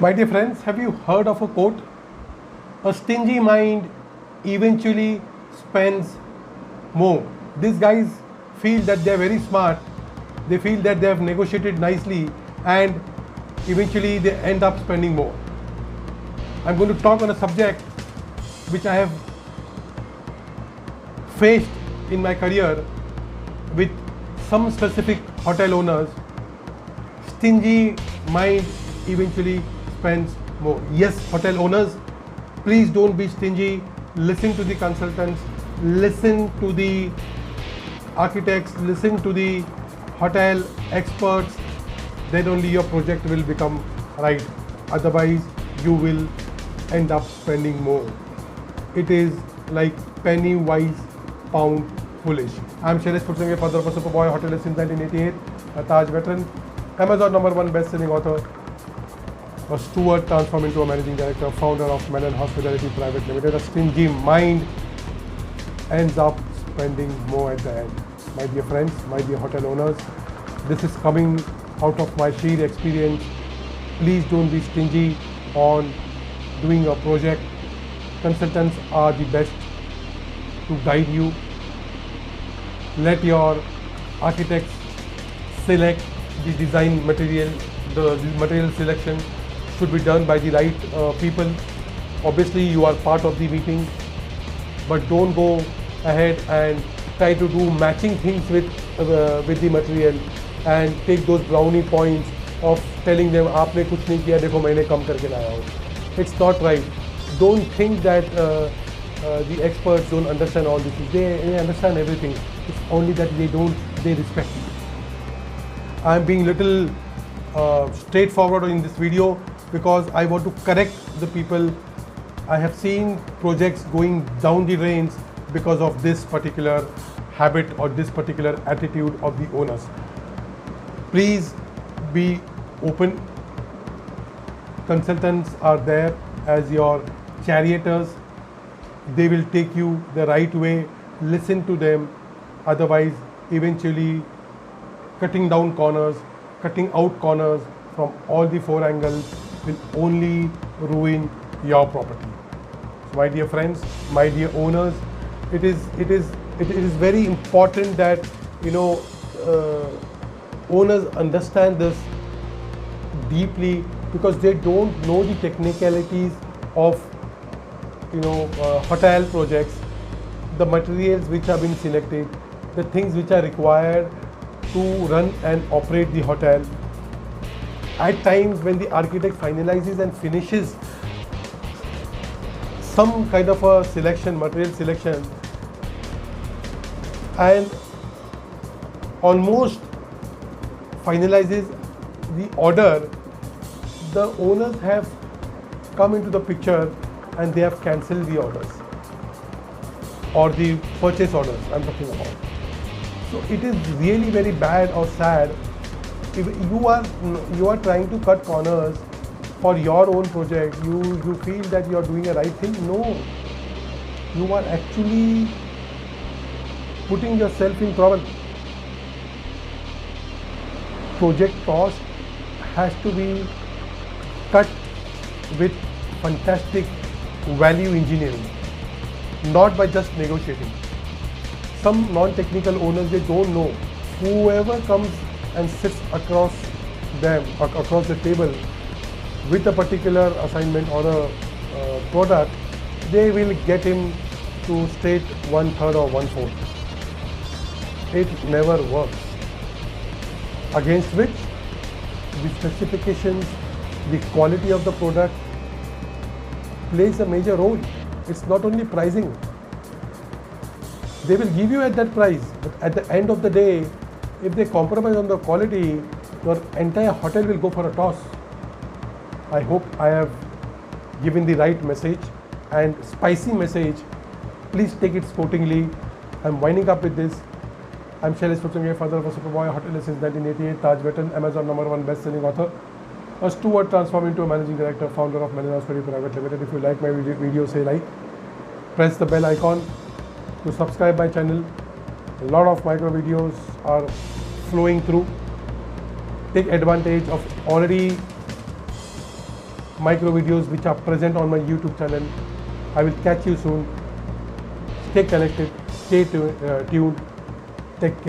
My dear friends, have you heard of a quote? A stingy mind eventually spends more. These guys feel that they are very smart, they feel that they have negotiated nicely, and eventually they end up spending more. I'm going to talk on a subject which I have faced in my career with some specific hotel owners. Stingy mind eventually spends more. Yes, hotel owners, please don't be stingy. Listen to the consultants, listen to the architects, listen to the hotel experts. Then only your project will become right. Otherwise, you will end up spending more. It is like penny wise, pound foolish. I'm Shailesh Pursange, father of a Superboy Hotel since 1988, a Taj veteran, Amazon #1 best-selling author, a steward transformed into a managing director, founder of Mellon Hospitality Private Limited. A stingy mind ends up spending more at the end. My dear friends, my dear hotel owners, this is coming out of my sheer experience. Please don't be stingy on doing a project. Consultants are the best to guide you. Let your architects select the design material. The material selection should be done by the right people. Obviously, you are part of the meeting, but don't go ahead and try to do matching things with the material and take those brownie points of telling them आपने कुछ नहीं किया देखो मैंने कम करके लाया हूँ. It's not right. Don't think that the experts don't understand all this. They understand everything. It's only that they respect you. I'm being little straightforward in this video because I want to correct the people. I have seen projects going down the drains because of this particular habit or this particular attitude of the owners. Please be open. Consultants are there as your charioteers. They will take you the right way. Listen to them. Otherwise, eventually cutting down corners, cutting out corners from all the four angles will only ruin your property. So my dear friends, my dear owners, it is very important that owners understand this deeply because they don't know the technicalities of hotel projects, the materials which have been selected, the things which are required to run and operate the hotel. At times when the architect finalizes and finishes some kind of a selection, material selection, and almost finalizes the order, the owners have come into the picture and they have cancelled the orders or the purchase orders I'm talking about. So it is really very bad or sad if you are trying to cut corners for your own project. You feel that you are doing a right thing. No, you are actually putting yourself in trouble. Project cost has to be cut with fantastic value engineering, not by just negotiating. Some non-technical owners, they don't know. Whoever comes and sits across the table with a particular assignment or a product, they will get him to state 1/3 or 1/4. It never works. Against which the specifications, the quality of the product plays a major role. It's not only pricing. They will give you at that price, but at the end of the day, if they compromise on the quality, your entire hotel will go for a toss. I hope I have given the right message and spicy message. Please take it sportingly. I'm winding up with this. I'm Shailesh Pursange, father of a Superboy Hotel since 1988, Taj veteran, Amazon #1 best-selling author, a steward transformed into a managing director, founder of Mellon Hospitality Private Limited. If you like my video, say like. Press the bell icon to subscribe my channel. A lot of micro videos are flowing through. Take advantage of already micro videos which are present on my YouTube channel. I will catch you soon. Stay connected, stay tuned, take care.